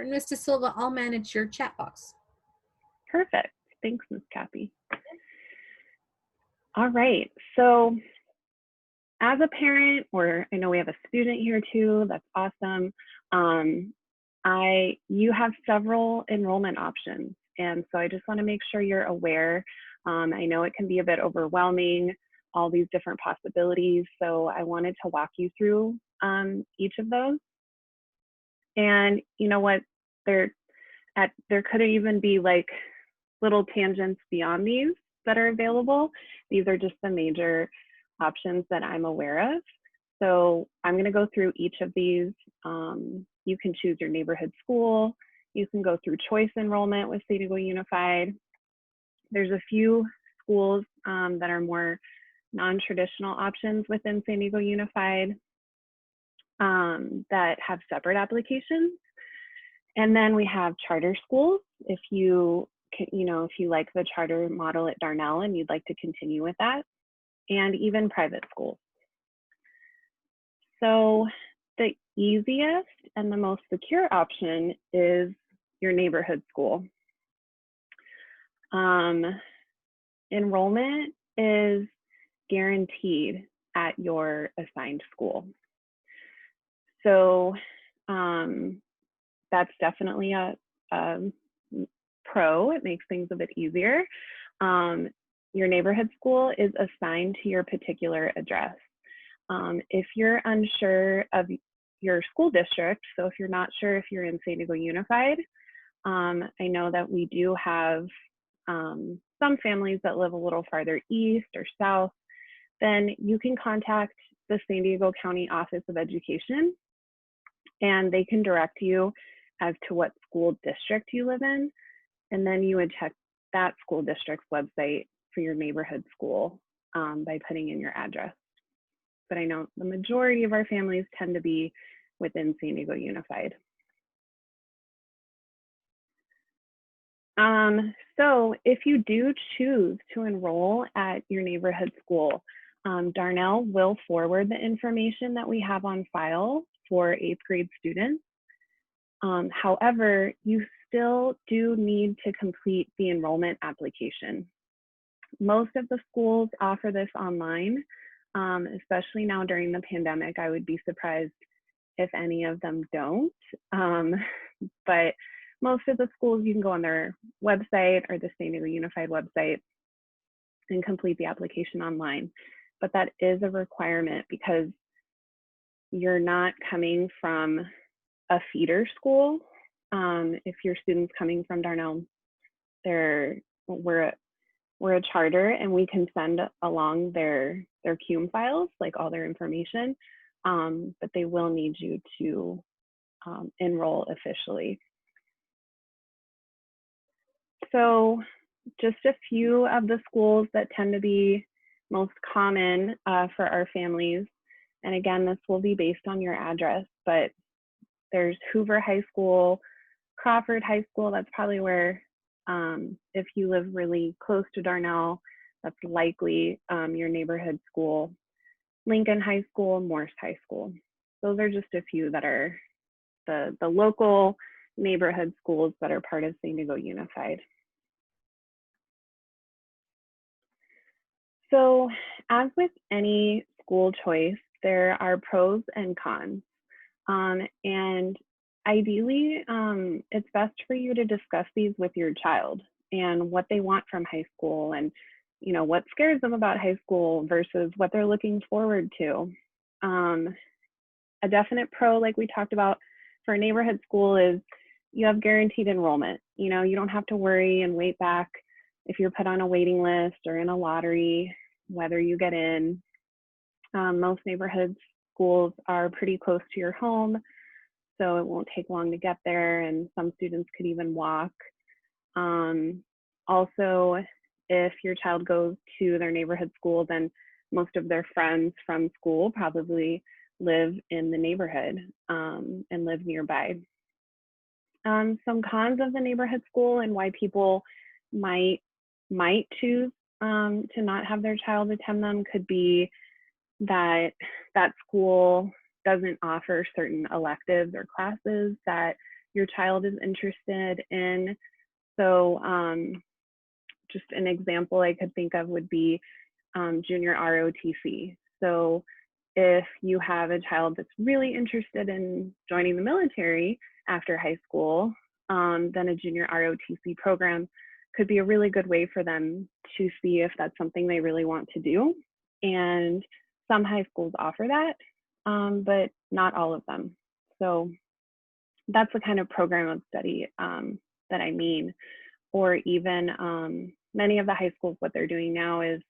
And Mr. Silva, I'll manage your chat box. Perfect. Thanks, Ms. Cappy. All right. So as a parent, or I know we have a student here too, that's awesome. You have several enrollment options. And so I just want to make sure you're aware. I know it can be a bit overwhelming, all these different possibilities. So I wanted to walk you through each of those. And you know what, there could even be like little tangents beyond these that are available. These are just the major options that I'm aware of. So I'm going to go through each of these. You can choose your neighborhood school. You can go through choice enrollment with San Diego Unified. There's a few schools that are more non-traditional options within San Diego Unified that have separate applications. And then we have charter schools. If you like the charter model at Darnell and you'd like to continue with that, and even private schools. So the easiest and the most secure option is your neighborhood school. Enrollment is guaranteed at your assigned school. So that's definitely a pro. It makes things a bit easier. Your neighborhood school is assigned to your particular address. If you're unsure of your school district, so if you're not sure if you're in San Diego Unified, I know that we do have some families that live a little farther east or south, then you can contact the San Diego County Office of Education, and they can direct you as to what school district you live in. And then you would check that school district's website for your neighborhood school by putting in your address. But I know the majority of our families tend to be within San Diego Unified. So if you do choose to enroll at your neighborhood school, Darnell will forward the information that we have on file for 8th grade students. However, you still do need to complete the enrollment application. Most of the schools offer this online, especially now during the pandemic. I would be surprised if any of them don't. But most of the schools, you can go on their website or the San Diego Unified website and complete the application online. But that is a requirement because you're not coming from a feeder school. If your student's coming from Darnell, we're a charter, and we can send along their CUME files, like all their information, but they will need you to enroll officially. So just a few of the schools that tend to be most common for our families. And again, this will be based on your address, but there's Hoover High School, Crawford High School. That's probably where, if you live really close to Darnell, that's likely your neighborhood school. Lincoln High School, Morse High School. Those are just a few that are the local neighborhood schools that are part of San Diego Unified. So as with any school choice, there are pros and cons. And ideally, it's best for you to discuss these with your child and what they want from high school, and what scares them about high school versus what they're looking forward to. A definite pro, like we talked about, for a neighborhood school is you have guaranteed enrollment. You don't have to worry and wait back if you're put on a waiting list or in a lottery, whether you get in. Most neighborhood schools are pretty close to your home, so it won't take long to get there, and some students could even walk. Also, if your child goes to their neighborhood school, then most of their friends from school probably live in the neighborhood and live nearby. Some cons of the neighborhood school and why people might choose to not have their child attend them could be that that school doesn't offer certain electives or classes that your child is interested in. So just an example I could think of would be junior ROTC. So if you have a child that's really interested in joining the military after high school, then a junior ROTC program could be a really good way for them to see if that's something they really want to do. And some high schools offer that, but not all of them. So that's the kind of program of study that I mean. Or even many of the high schools, what they're doing now is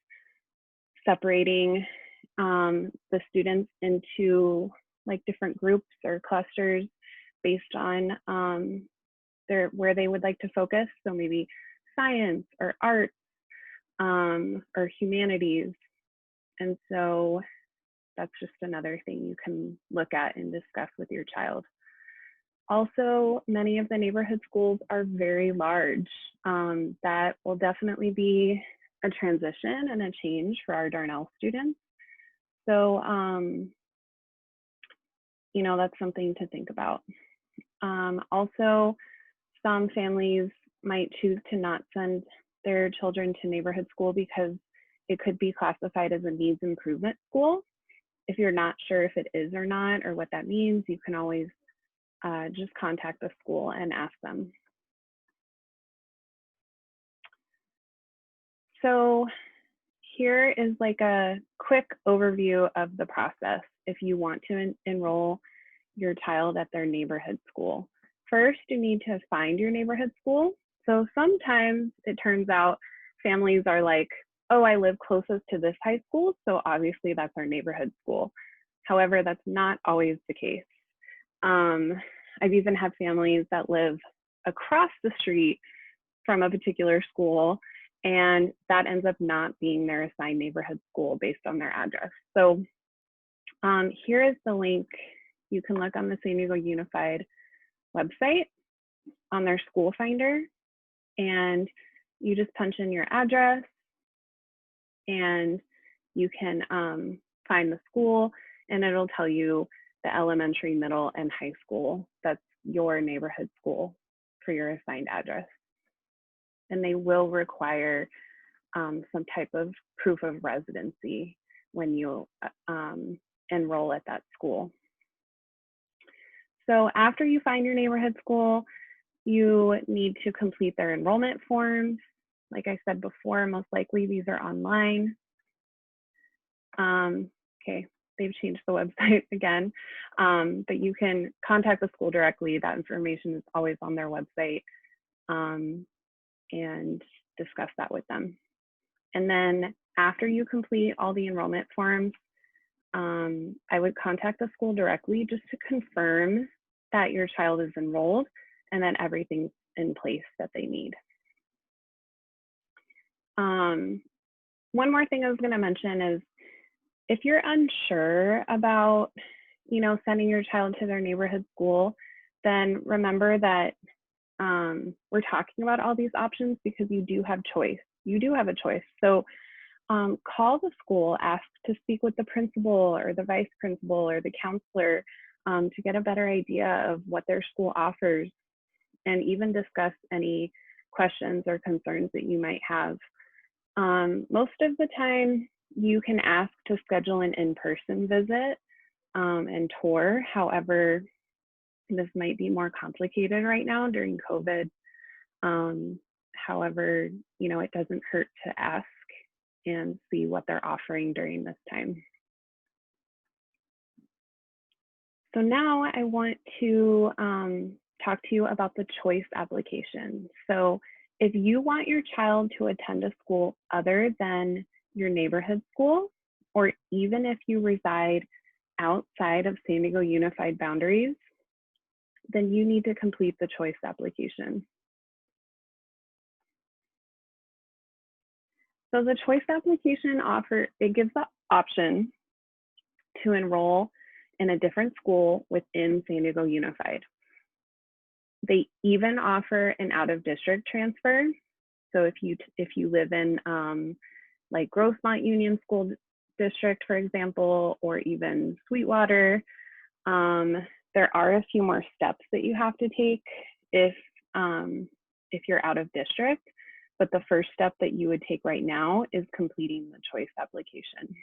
separating the students into like different groups or clusters based on where they would like to focus. So maybe science or art or humanities. And so that's just another thing you can look at and discuss with your child. Also, many of the neighborhood schools are very large. That will definitely be a transition and a change for our Darnell students. So, you know, that's something to think about. Also, some families might choose to not send their children to neighborhood school because it could be classified as a needs improvement school. If you're not sure if it is or not, or what that means, you can always just contact the school and ask them. So here is like a quick overview of the process if you want to enroll your child at their neighborhood school. First, you need to find your neighborhood school. So sometimes it turns out families are like, oh, I live closest to this high school, so obviously that's our neighborhood school. However, that's not always the case. I've even had families that live across the street from a particular school, and that ends up not being their assigned neighborhood school based on their address. So here is the link. You can look on the San Diego Unified website on their school finder, and you just punch in your address and you can find the school, and it'll tell you the elementary, middle, and high school that's your neighborhood school for your assigned address. And they will require some type of proof of residency when you enroll at that school. So after you find your neighborhood school, you need to complete their enrollment forms. Like I said before, most likely these are online. Okay, they've changed the website again, but you can contact the school directly. That information is always on their website, and discuss that with them. And then after you complete all the enrollment forms, I would contact the school directly just to confirm that your child is enrolled and that everything's in place that they need. One more thing I was going to mention is if you're unsure about, you know, sending your child to their neighborhood school, then remember that we're talking about all these options because you do have choice. You do have a choice. So call the school, ask to speak with the principal or the vice principal or the counselor to get a better idea of what their school offers, and even discuss any questions or concerns that you might have. Most of the time, you can ask to schedule an in-person visit and tour. However, this might be more complicated right now during COVID. However, you know, it doesn't hurt to ask and see what they're offering during this time. So now I want to talk to you about the choice application. So if you want your child to attend a school other than your neighborhood school, or even if you reside outside of San Diego Unified boundaries, then you need to complete the choice application. So the choice application it gives the option to enroll in a different school within San Diego Unified. They even offer an out-of-district transfer. So if you live in like Grossmont Union School District, for example, or even Sweetwater, There are a few more steps that you have to take if you're out of district, but the first step that you would take right now is completing the choice application.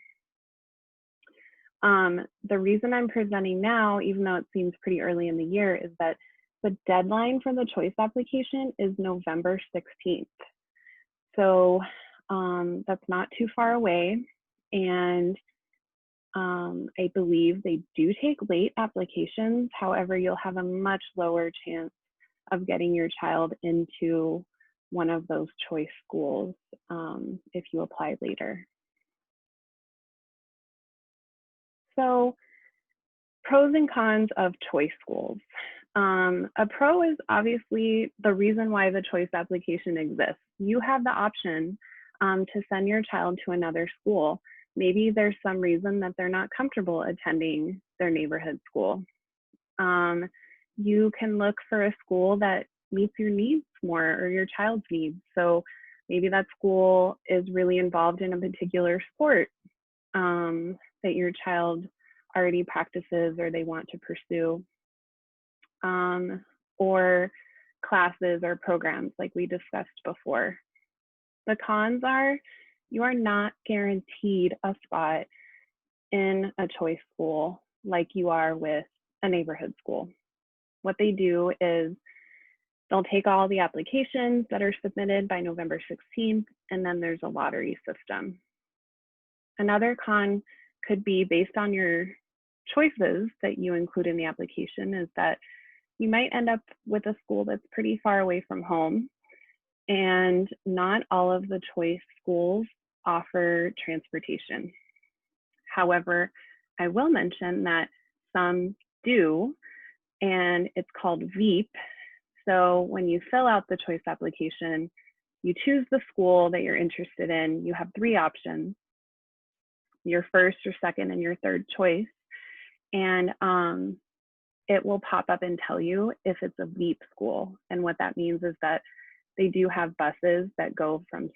The reason I'm presenting now, even though it seems pretty early in the year, is that the deadline for the choice application is November 16th. So that's not too far away. And I believe they do take late applications. However, you'll have a much lower chance of getting your child into one of those choice schools if you apply later. So pros and cons of choice schools. A pro is obviously the reason why the choice application exists. You have the option to send your child to another school. Maybe there's some reason that they're not comfortable attending their neighborhood school. You can look for a school that meets your needs more or your child's needs. So maybe that school is really involved in a particular sport that your child already practices or they want to pursue, or classes or programs like we discussed before. The cons are you are not guaranteed a spot in a choice school like you are with a neighborhood school. What they do is they'll take all the applications that are submitted by November 16th, and then there's a lottery system. Another con could be based on your choices that you include in the application is that you might end up with a school that's pretty far away from home, and not all of the choice schools offer transportation. However, I will mention that some do, and it's called VEEP. So when you fill out the choice application, you choose the school that you're interested in. You have 3 options, your first, your second, and your third choice. And it will pop up and tell you if it's a VEEP school. And what that means is that they do have buses that go from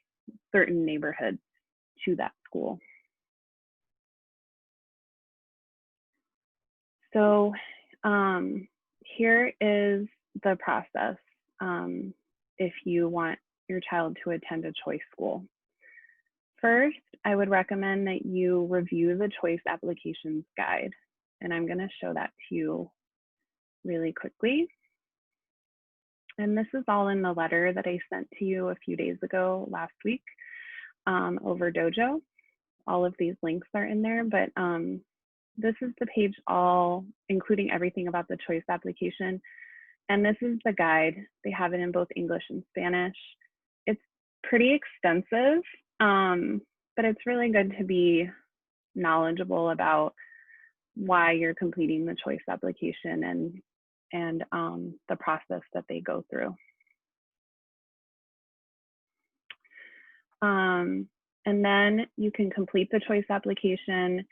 certain neighborhoods to that school. So here is the process if you want your child to attend a choice school. First, I would recommend that you review the choice applications guide. And I'm going to show that to you really quickly. And this is all in the letter that I sent to you a few days ago last week over Dojo. All of these links are in there, but this is the page all including everything about the choice application. And this is the guide. They have it in both English and Spanish. It's pretty extensive, but it's really good to be knowledgeable about why you're completing the choice application and the process that they go through. And then you can complete the choice application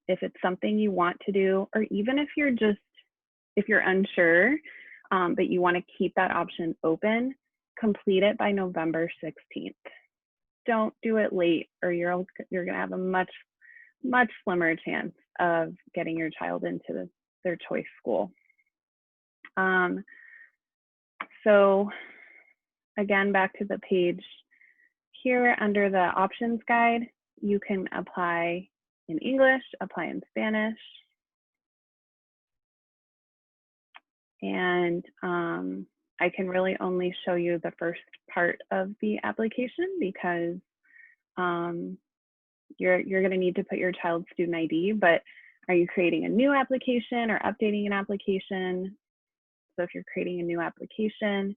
if it's something you want to do, or even if you're unsure, but you want to keep that option open, complete it by November 16th. Don't do it late, or you're going to have a much slimmer chance of getting your child into their choice school. So again, back to the page here under the options guide, you can apply in English, apply in Spanish. And I can really only show you the first part of the application because you're going to need to put your child's student ID, but are you creating a new application or updating an application? So if you're creating a new application,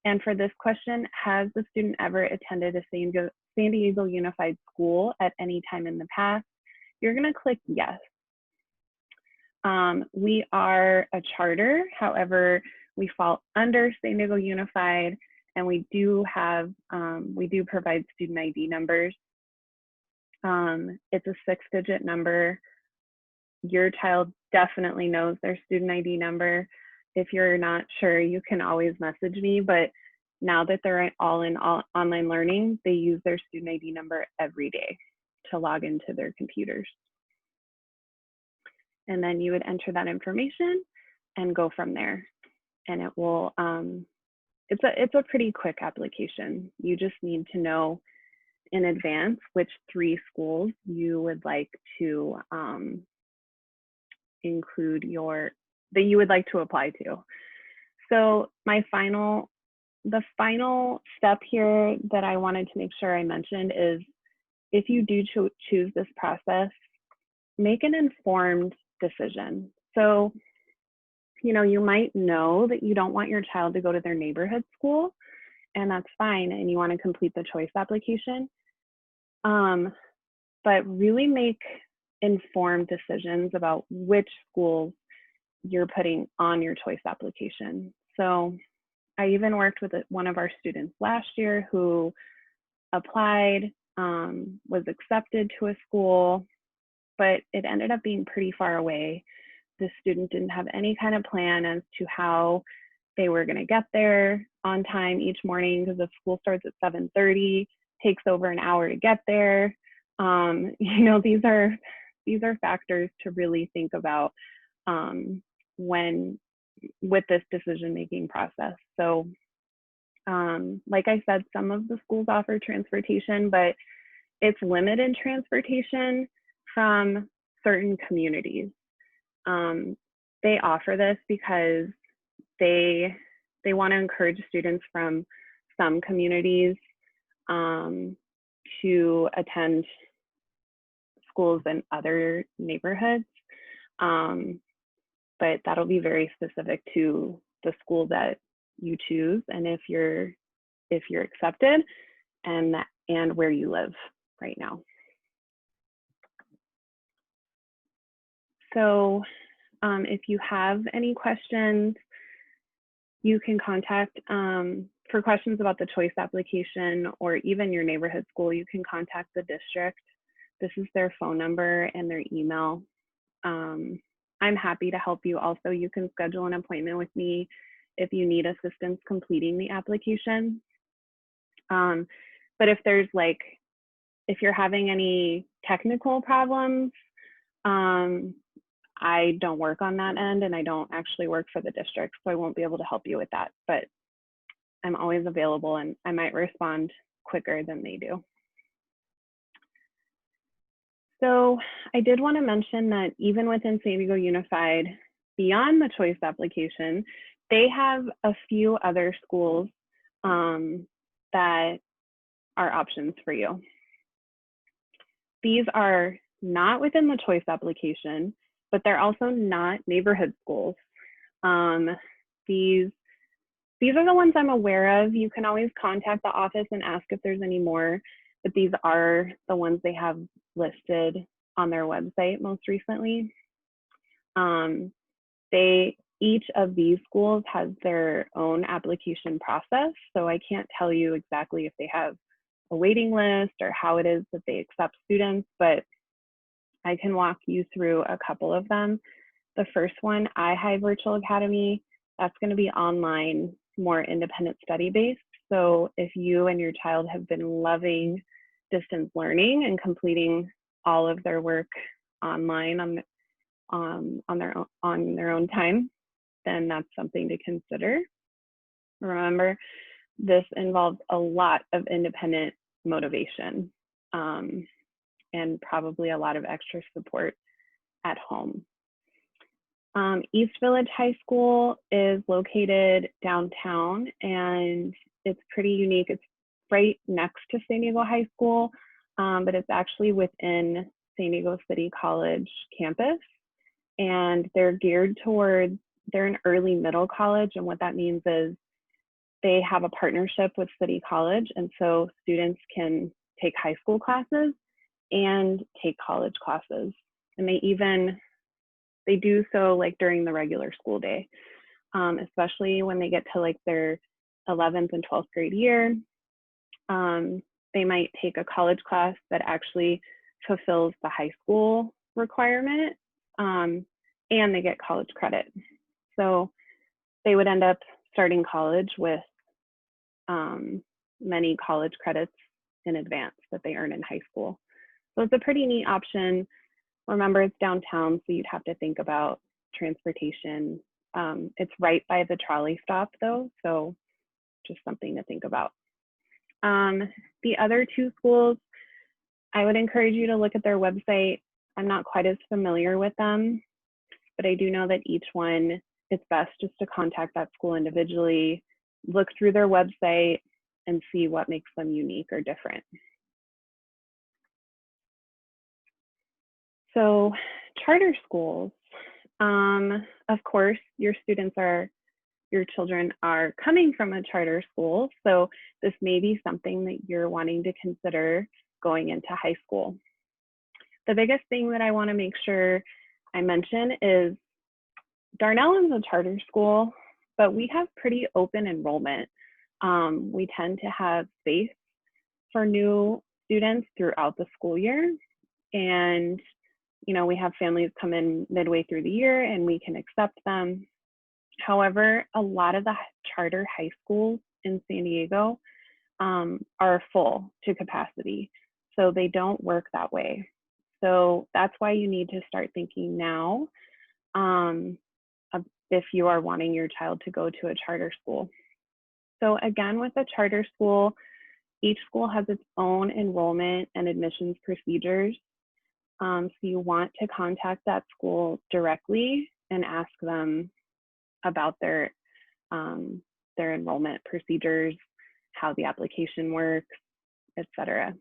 and for this question, has the student ever attended a San Diego Unified School at any time in the past? You're going to click yes. We are a charter, however, we fall under San Diego Unified, and we do provide student ID numbers. It's a 6-digit number. Your child definitely knows their student ID number. If you're not sure, you can always message me, but now that they're all in online learning, they use their student ID number every day to log into their computers. And then you would enter that information and go from there. And it will, it's a pretty quick application. You just need to know in advance which 3 schools you would like to include that you would like to apply to. So the final step here that I wanted to make sure I mentioned is, if you do choose this process, make an informed decision. So, you might know that you don't want your child to go to their neighborhood school, and that's fine, and you want to complete the choice application. But really make informed decisions about which schools you're putting on your choice application. So I even worked with one of our students last year who applied, was accepted to a school, but it ended up being pretty far away. The student didn't have any kind of plan as to how they were going to get there on time each morning, because the school starts at 7:30, takes over an hour to get there. These are factors to really think about when with this decision-making process. So like I said, some of the schools offer transportation, but it's limited transportation from certain communities. They offer this because they want to encourage students from some communities to attend schools in other neighborhoods. But that'll be very specific to the school that you choose, and if you're accepted, and where you live right now. So if you have any questions, you can contact, for questions about the choice application or even your neighborhood school, you can contact the district. This is their phone number and their email. I'm happy to help you. Also, you can schedule an appointment with me if you need assistance completing the application. But if you're having any technical problems, I don't work on that end, and I don't actually work for the district, so I won't be able to help you with that. But I'm always available, and I might respond quicker than they do. So I did want to mention that even within San Diego Unified, beyond the choice application, they have a few other schools that are options for you. These are not within the choice application, but they're also not neighborhood schools. These are the ones I'm aware of. You can always contact the office and ask if there's any more, but these are the ones they have listed on their website most recently. Each of these schools has their own application process, so I can't tell you exactly if they have a waiting list or how it is that they accept students, but I can walk you through a couple of them. The first one, iHigh Virtual Academy, that's going to be online, more independent study based. So if you and your child have been loving distance learning and completing all of their work online on their own time, then that's something to consider. Remember, this involves a lot of independent motivation and probably a lot of extra support at home. East Village High School is located downtown, and it's pretty unique. It's right next to San Diego High School, but it's actually within San Diego City College campus, and they're an early middle college, and what that means is they have a partnership with City College, and so students can take high school classes and take college classes, and they do so like during the regular school day, especially when they get to like their 11th and 12th grade year. They might take a college class that actually fulfills the high school requirement, and they get college credit. So they would end up starting college with many college credits in advance that they earn in high school. So it's a pretty neat option. Remember, it's downtown, so you'd have to think about transportation It's right by the trolley stop though, so just something to think about. The other two schools, I would encourage you to look at their website. I'm not quite as familiar with them, but I do know that each one, it's best just to contact that school individually, look through their website and see what makes them unique or different. So charter schools, of course, your children are coming from a charter school, so this may be something that you're wanting to consider going into high school. The biggest thing that I want to make sure I mention is Darnell is a charter school, but we have pretty open enrollment. We tend to have space for new students throughout the school year, and we have families come in midway through the year and we can accept them. However, a lot of the charter high schools in San Diego are full to capacity, so they don't work that way. So that's why you need to start thinking now if you are wanting your child to go to a charter school. So again, with a charter school, each school has its own enrollment and admissions procedures. So you want to contact that school directly and ask them about their enrollment procedures, how the application works, etc.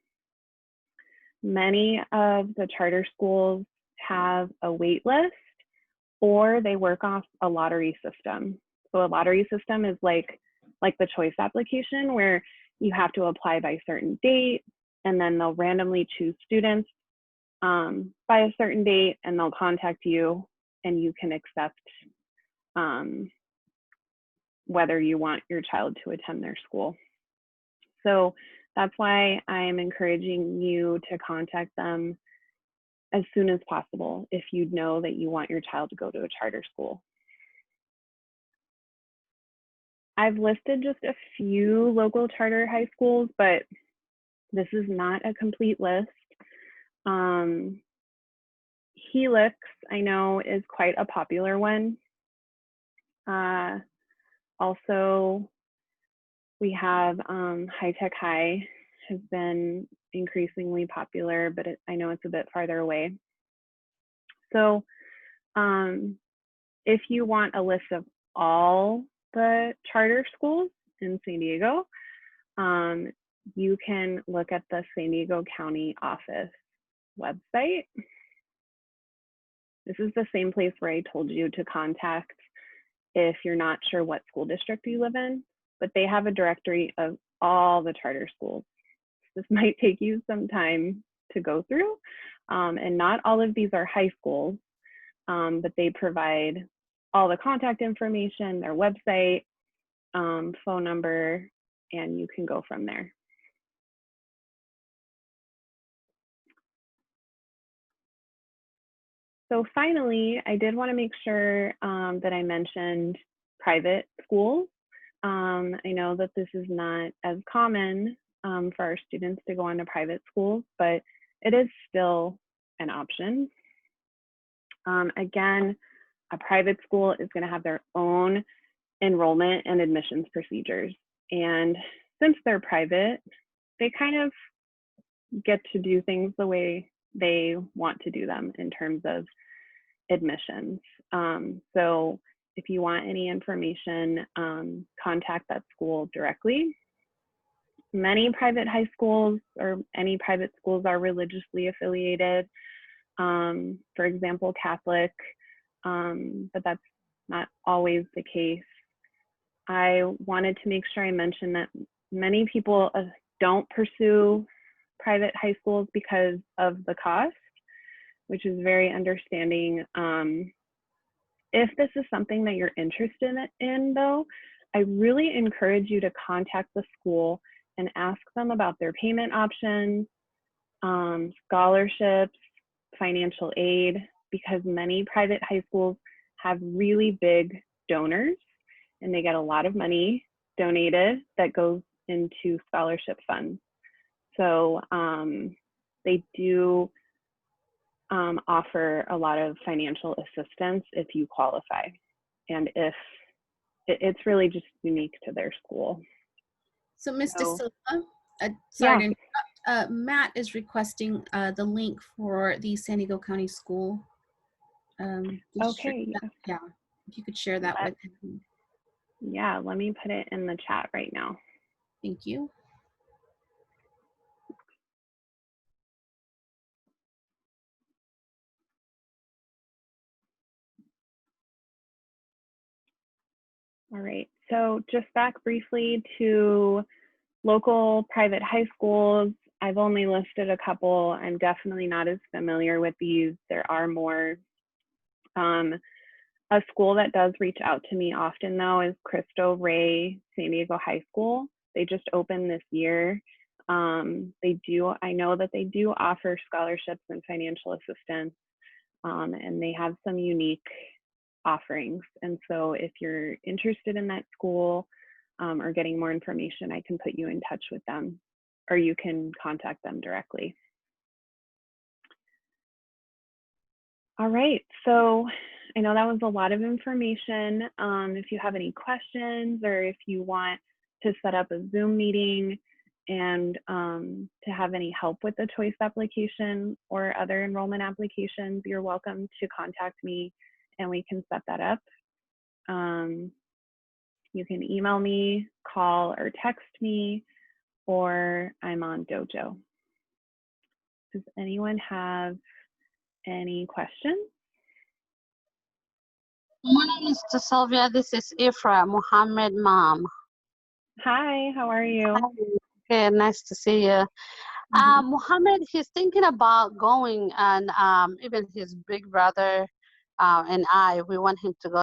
Many of the charter schools have a wait list, or they work off a lottery system. So a lottery system is like the choice application, where you have to apply by a certain date, and then they'll randomly choose students by a certain date, and they'll contact you, and you can accept whether you want your child to attend their school. So that's why I'm encouraging you to contact them as soon as possible if you know that you want your child to go to a charter school. I've listed just a few local charter high schools, but this is not a complete list. Helix, I know, is quite a popular one. Also, we have High Tech High has been increasingly popular, but I know it's a bit farther away. So if you want a list of all the charter schools in San Diego, you can look at the San Diego County office website. This is the same place where I told you to contact if you're not sure what school district you live in, but they have a directory of all the charter schools. This might take you some time to go through, and not all of these are high schools, but they provide all the contact information, their website, phone number, and you can go from there. So finally, I did want to make sure that I mentioned private schools. I know that this is not as common for our students to go on to private schools, but it is still an option. Again, a private school is going to have their own enrollment and admissions procedures. And since they're private, they kind of get to do things the way they want to do them in terms of admissions. So if you want any information, contact that school directly. Many private high schools or any private schools are religiously affiliated. For example, Catholic, but that's not always the case. I wanted to make sure I mentioned that many people don't pursue private high schools because of the cost, which is very understanding. If this is something that you're interested in, though, I really encourage you to contact the school and ask them about their payment options, scholarships, financial aid, because many private high schools have really big donors and they get a lot of money donated that goes into scholarship funds. So they do offer a lot of financial assistance if you qualify. and if it's really just unique to their school. So, Ms. De So, Silva, sorry yeah. to interrupt. Matt is requesting the link for the San Diego County School district. Okay. Yeah, if you could share that with him. Yeah, let me put it in the chat right now. Thank you. All right, so just back briefly to local private high schools. I've only listed a couple. I'm definitely not as familiar with these. There are more. A school that does reach out to me often though is Cristo Rey San Diego High School. They just opened this year. I know that they do offer scholarships and financial assistance, and they have some unique offerings. And so if you're interested in that school or getting more information, I can put you in touch with them, or you can contact them directly. All right, so I know that was a lot of information. If you have any questions or if you want to set up a Zoom meeting and to have any help with the choice application or other enrollment applications, you're welcome to contact me and we can set that up. You can email me, call, or text me, or I'm on Dojo. Does anyone have any questions? Morning, Mr. Sylvia. This is Ifra, Muhammad mom. Hi, how are you? Okay, nice to see you. Muhammad, he's thinking about going, and even his big brother and I, we want him to go